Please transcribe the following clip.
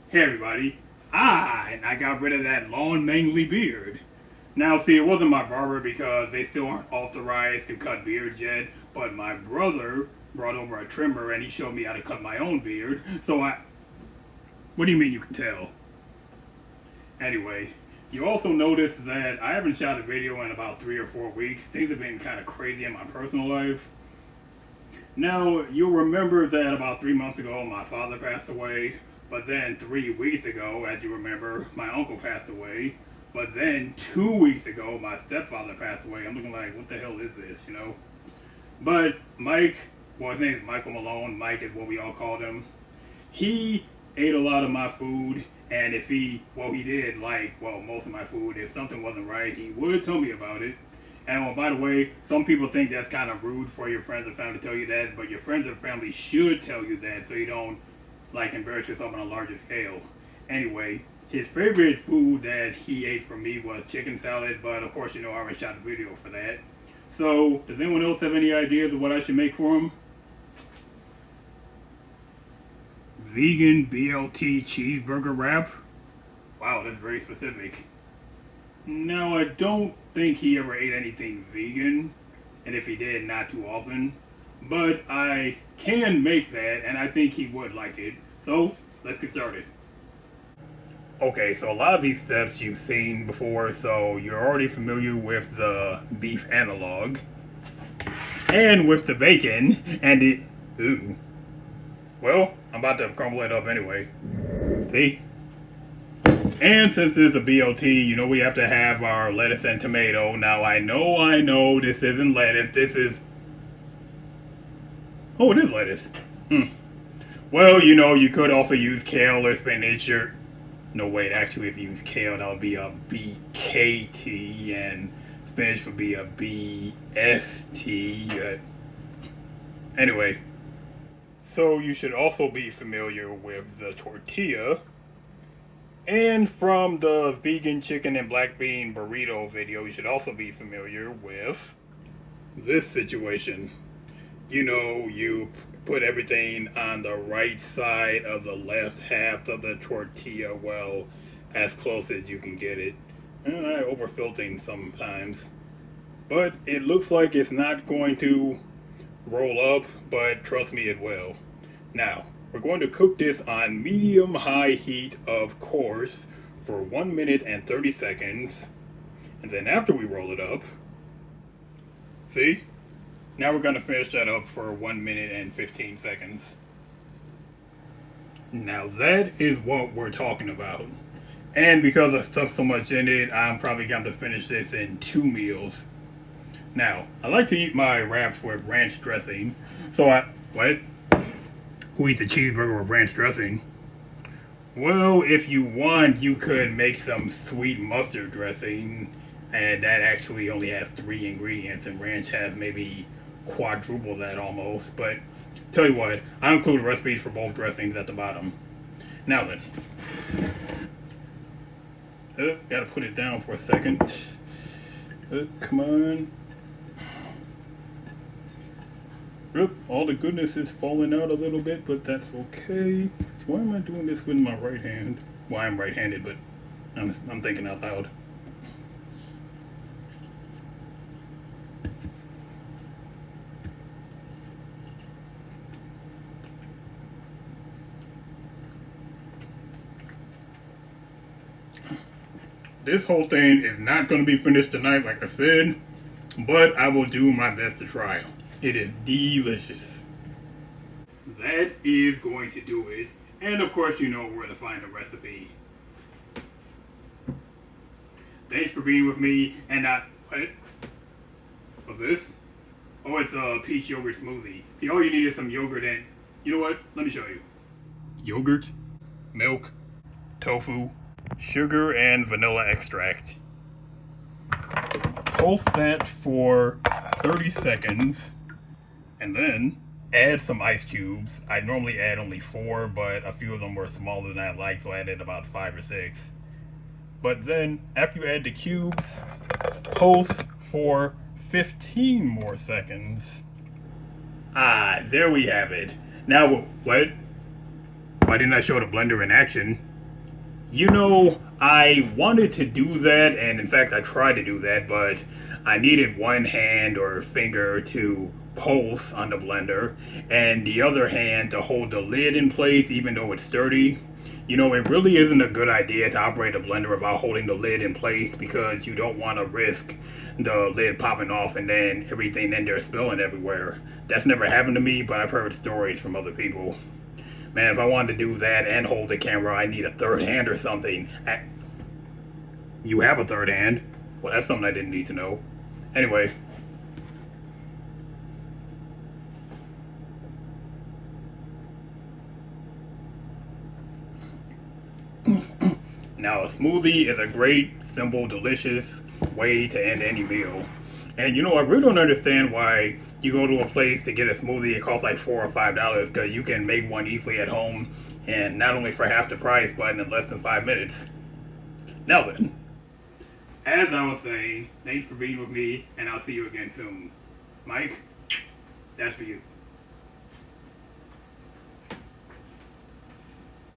Hey everybody. And I got rid of that long mangly beard. Now see, it wasn't my barber because they still aren't authorized to cut beards yet, but my brother brought over a trimmer and he showed me how to cut my own beard. What do you mean you can tell? Anyway, you also notice that I haven't shot a video in about 3 or 4 weeks. Things have been kind of crazy in my personal life. Now, you'll remember that about 3 months ago, my father passed away. But then 3 weeks ago, as you remember, my uncle passed away. But then 2 weeks ago, my stepfather passed away. I'm looking like, what the hell is this, you know? But Mike, well, his name is Michael Malone. Mike is what we all called him. He ate a lot of my food. And if he did most of my food. If something wasn't right, he would tell me about it. And by the way, some people think that's kind of rude for your friends and family to tell you that, but your friends and family should tell you that so you don't embarrass yourself on a larger scale. Anyway, his favorite food that he ate from me was chicken salad, but of course I already shot a video for that. So, does anyone else have any ideas of what I should make for him? Vegan BLT cheeseburger wrap? Wow, that's very specific. Now, I don't think he ever ate anything vegan, and if he did, not too often. But I can make that, and I think he would like it. So, let's get started. Okay, so a lot of these steps you've seen before, so you're already familiar with the beef analog. And with the bacon, and it... Ooh. Well, I'm about to crumble it up anyway. See? And since this is a BLT, we have to have our lettuce and tomato. Now, I know, this isn't lettuce. This is... Oh, it is lettuce. Well, you could also use kale or spinach or... No, wait, actually, if you use kale, that would be a BKT, and spinach would be a BST. Anyway, so you should also be familiar with the tortilla. And from the vegan chicken and black bean burrito video, you should also be familiar with this situation. You put everything on the right side of the left half of the tortilla, well, as close as you can get it. I overfill things sometimes. But it looks like it's not going to roll up, but trust me, it will. Now, we're going to cook this on medium-high heat, of course, for 1 minute and 30 seconds. And then after we roll it up, see? Now we're going to finish that up for 1 minute and 15 seconds. Now that is what we're talking about. And because I stuffed so much in it, I'm probably going to finish this in 2 meals. Now, I like to eat my wraps with ranch dressing. What? Who eats a cheeseburger with ranch dressing? Well, if you want, you could make some sweet mustard dressing. And that actually only has 3 ingredients, and ranch has maybe quadruple that almost. But tell you what, I'll include recipes for both dressings at the bottom. Now then. Gotta put it down for a second. Come on. All the goodness is falling out a little bit, but that's okay. Why am I doing this with my right hand? Well, I'm right-handed, but I'm thinking out loud. This whole thing is not going to be finished tonight, like I said, but I will do my best to try. It is delicious. That is going to do it. And of course, you know where to find the recipe. Thanks for being with me. And what? What's this? Oh, it's a peach yogurt smoothie. See, all you need is some yogurt and... You know what? Let me show you. Yogurt, milk, tofu, sugar, and vanilla extract. Pulse that for 30 seconds. And then add some ice cubes. I normally add only 4, but a few of them were smaller than I like, so I added about 5 or 6. But then, after you add the cubes, pulse for 15 more seconds. There we have it. Now, what? Why didn't I show the blender in action? You know, I wanted to do that, and in fact, I tried to do that, but I needed one hand or finger to pulse on the blender, and the other hand to hold the lid in place, even though it's sturdy. You know, it really isn't a good idea to operate a blender without holding the lid in place because you don't want to risk the lid popping off and then everything in there spilling everywhere. That's never happened to me, but I've heard stories from other people. Man, if I wanted to do that and hold the camera, I need a third hand or something. You have a third hand? Well, that's something I didn't need to know. Anyway. Now, a smoothie is a great, simple, delicious way to end any meal. And you know, I really don't understand why you go to a place to get a smoothie, it costs like $4 or $5 because you can make one easily at home and not only for half the price, but in less than 5 minutes. Now then, as I was saying, thanks for being with me, and I'll see you again soon. Mike, that's for you.